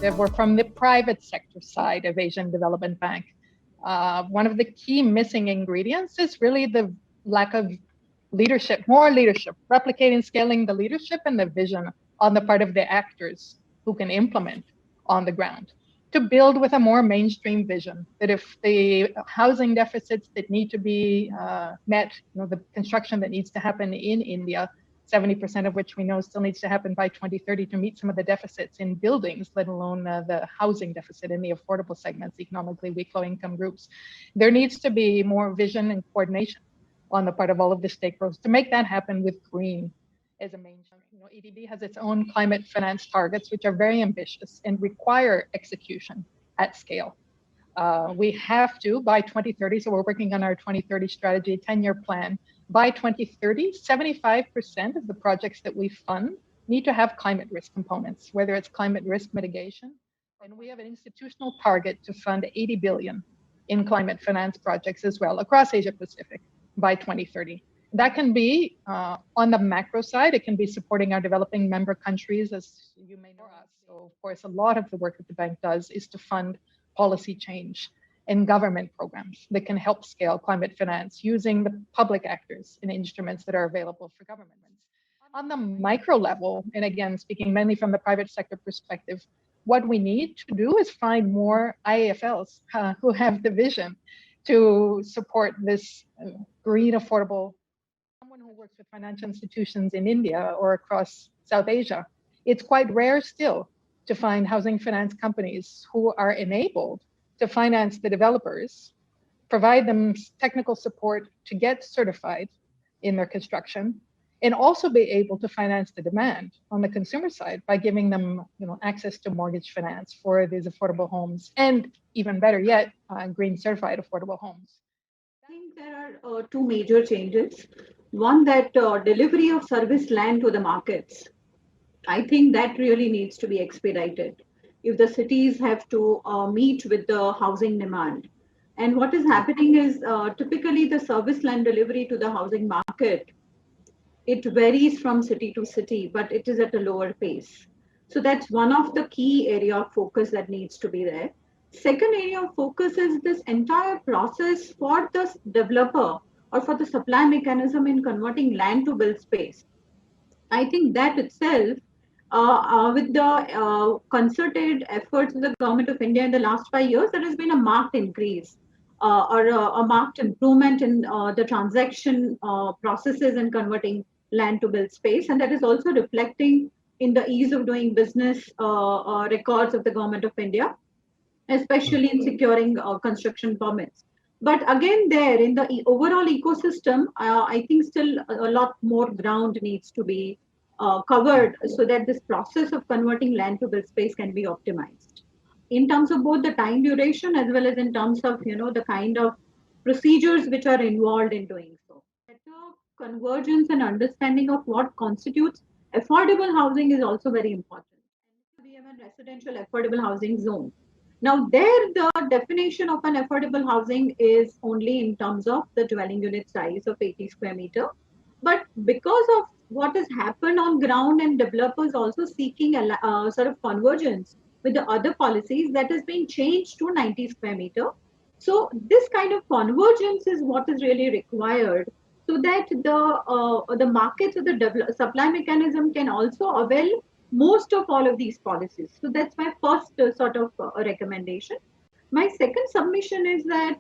perspective or from the private sector side of Asian Development Bank, one of the key missing ingredients is really the lack of leadership, more leadership, replicating, scaling the leadership and the vision on the part of the actors who can implement on the ground to build with a more mainstream vision that if the housing deficits that need to be met, the construction that needs to happen in India, 70% of which we know still needs to happen by 2030 to meet some of the deficits in buildings, let alone the housing deficit in the affordable segments, economically weak low-income groups. There needs to be more vision and coordination on the part of all of the stakeholders to make that happen with green as a mainstream. EDB has its own climate finance targets, which are very ambitious and require execution at scale. We have to, by 2030, so we're working on our 2030 strategy, 10-year plan. By 2030, 75% of the projects that we fund need to have climate risk components, whether it's climate risk mitigation. And we have an institutional target to fund 80 billion in climate finance projects as well across Asia Pacific by 2030. That can be on the macro side. It can be supporting our developing member countries, as you may know us. So, of course, a lot of the work that the bank does is to fund policy change and government programs that can help scale climate finance using the public actors and instruments that are available for governments. On the micro level, and again, speaking mainly from the private sector perspective, what we need to do is find more IIFLs who have the vision to support this green, affordable. Someone who works with financial institutions in India or across South Asia, it's quite rare still to find housing finance companies who are enabled to finance the developers, provide them technical support to get certified in their construction, and also be able to finance the demand on the consumer side by giving them access to mortgage finance for these affordable homes, and even better yet, green certified affordable homes. I think there are two major changes. One, that delivery of service land to the markets. I think that really needs to be expedited if the cities have to meet with the housing demand. And what is happening is typically the service land delivery to the housing market, it varies from city to city, but it is at a lower pace. So that's one of the key area of focus that needs to be there. Second area of focus is this entire process for the developer or for the supply mechanism in converting land to build space. I think that itself, with the concerted efforts of the government of India in the last 5 years, there has been a marked increase or a marked improvement in the transaction processes in converting land to build space. And that is also reflecting in the ease of doing business records of the government of India, especially in securing construction permits. But again, there in the overall ecosystem, I think still a lot more ground needs to be covered so that this process of converting land to build space can be optimized in terms of both the time duration as well as in terms of the kind of procedures which are involved in doing so. Better convergence and understanding of what constitutes affordable housing is also very important. We have a residential affordable housing zone. Now, there the definition of an affordable housing is only in terms of the dwelling unit size of 80 square meter. But because of what has happened on ground and developers also seeking a sort of convergence with the other policies, that has been changed to 90 square meter. So this kind of convergence is what is really required so that the markets or the supply mechanism can also avail most of all of these policies. So that's my first sort of recommendation. My second submission is that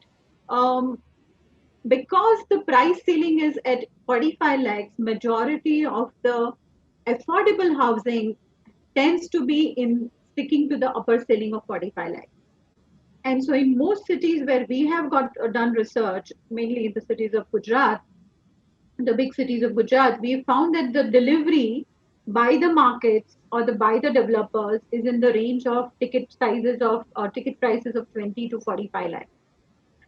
because the price ceiling is at 45 lakhs, majority of the affordable housing tends to be in sticking to the upper ceiling of 45 lakhs. And so in most cities where we have done research, mainly in the cities of Gujarat, the big cities of Gujarat, we found that the delivery by the markets or by the developers is in the range of ticket prices of 20 to 45 lakhs.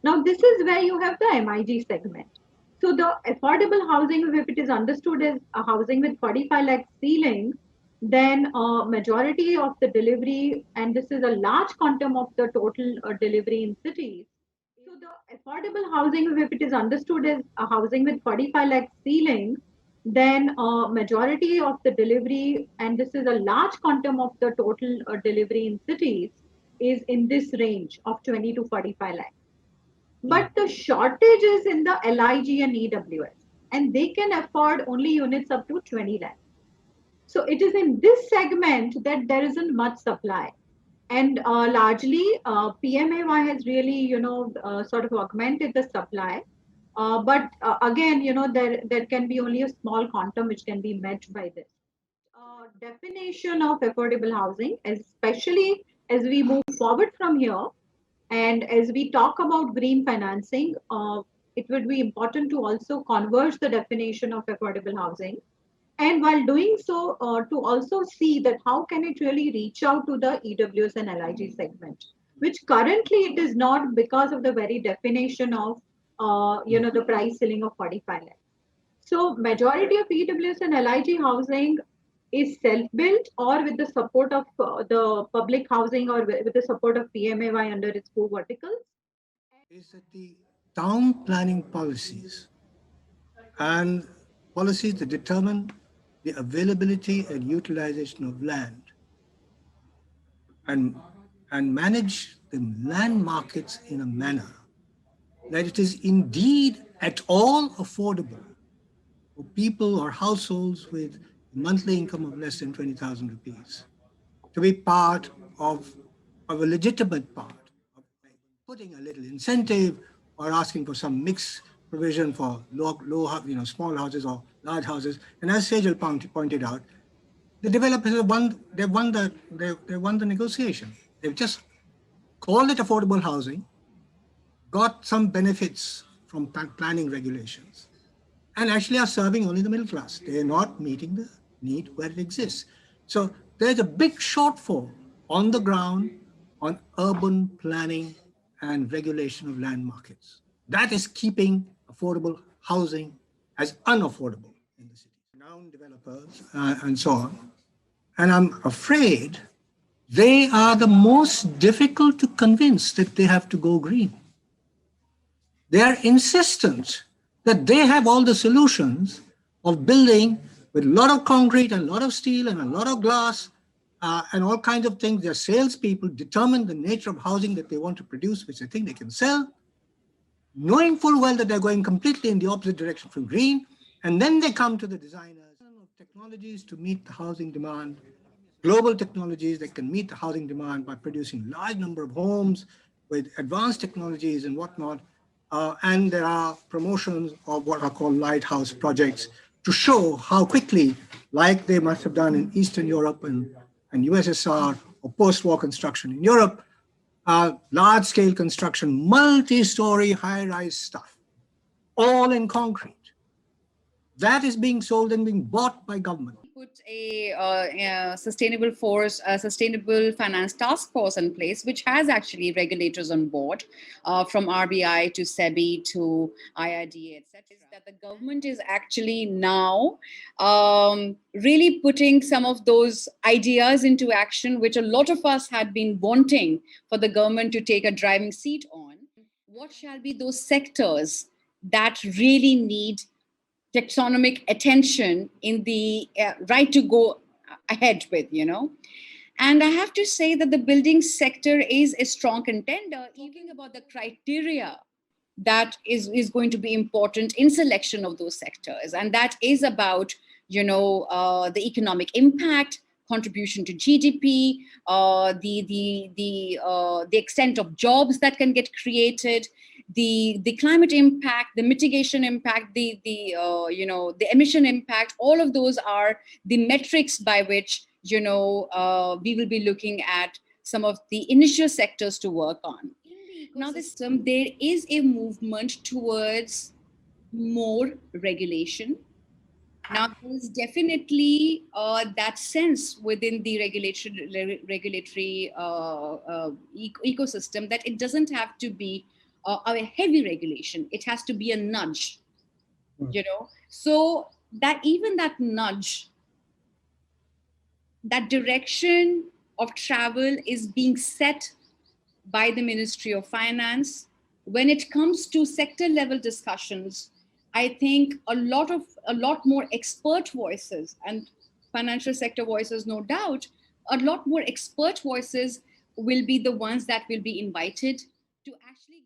Now, this is where you have the MIG segment. So the affordable housing, if it is understood as a housing with 45 lakh ceiling, then majority of the delivery, and this is a large quantum of the total delivery in cities. So the affordable housing, if it is understood as a housing with 45 lakh ceiling, then majority of the delivery, and this is a large quantum of the total delivery in cities, is in this range of 20 to 45 lakh. But the shortage is in the LIG and EWS, and they can afford only units up to 20 lakh. So it is in this segment that there isn't much supply. And largely, PMAY has really, sort of augmented the supply. But again, there can be only a small quantum which can be met by this. Definition of affordable housing, especially as we move forward from here, and as we talk about green financing, it would be important to also converge the definition of affordable housing. And while doing so, to also see that how can it really reach out to the EWS and LIG segment, which currently it is not because of the very definition of, the price ceiling of 45 lakh. So majority of EWS and LIG housing is self-built or with the support of the public housing or with the support of PMAY under its four verticals. Is that the town planning policies and policies that determine the availability and utilization of land and, and manage the land markets in a manner that it is indeed at all affordable for people or households with a monthly income of less than 20,000 rupees to be part of a legitimate part of putting a little incentive or asking for some mixed provision for small houses or large houses. And as Sejal pointed out, the developers have won the negotiation. They've just called it affordable housing, got some benefits from planning regulations, and actually are serving only the middle class. They're not meeting the need where it exists. So there's a big shortfall on the ground on urban planning and regulation of land markets. That is keeping affordable housing as unaffordable in the city. Renowned developers and so on. And I'm afraid they are the most difficult to convince that they have to go green. They are insistent that they have all the solutions of building with a lot of concrete and a lot of steel and a lot of glass and all kinds of things. Their salespeople determine the nature of housing that they want to produce, which they think they can sell, knowing full well that they're going completely in the opposite direction from green. And then they come to the designers of technologies to meet the housing demand, global technologies that can meet the housing demand by producing large number of homes with advanced technologies and whatnot. And there are promotions of what are called lighthouse projects to show how quickly, like they must have done in Eastern Europe and USSR or post-war construction in Europe, large-scale construction, multi-story high-rise stuff, all in concrete. That is being sold and being bought by government. Put a sustainable finance task force in place, which has actually regulators on board, from RBI to SEBI to IRDA, etc. That the government is actually now really putting some of those ideas into action, which a lot of us had been wanting for the government to take a driving seat on. What shall be those sectors that really need taxonomic attention in the right to go ahead with, And I have to say that the building sector is a strong contender, even about the criteria that is going to be important in selection of those sectors. And that is about, the economic impact, contribution to GDP, the extent of jobs that can get created, the climate impact, the mitigation impact, the emission impact. All of those are the metrics by which we will be looking at some of the initial sectors to work on. Now, there is a movement towards more regulation. Now, there is definitely that sense within the regulatory ecosystem that it doesn't have to be a heavy regulation. It has to be a nudge, So that even that nudge, that direction of travel is being set by the Ministry of Finance. When it comes to sector level discussions, I think a lot more expert voices and financial sector voices, no doubt, a lot more expert voices will be the ones that will be invited to actually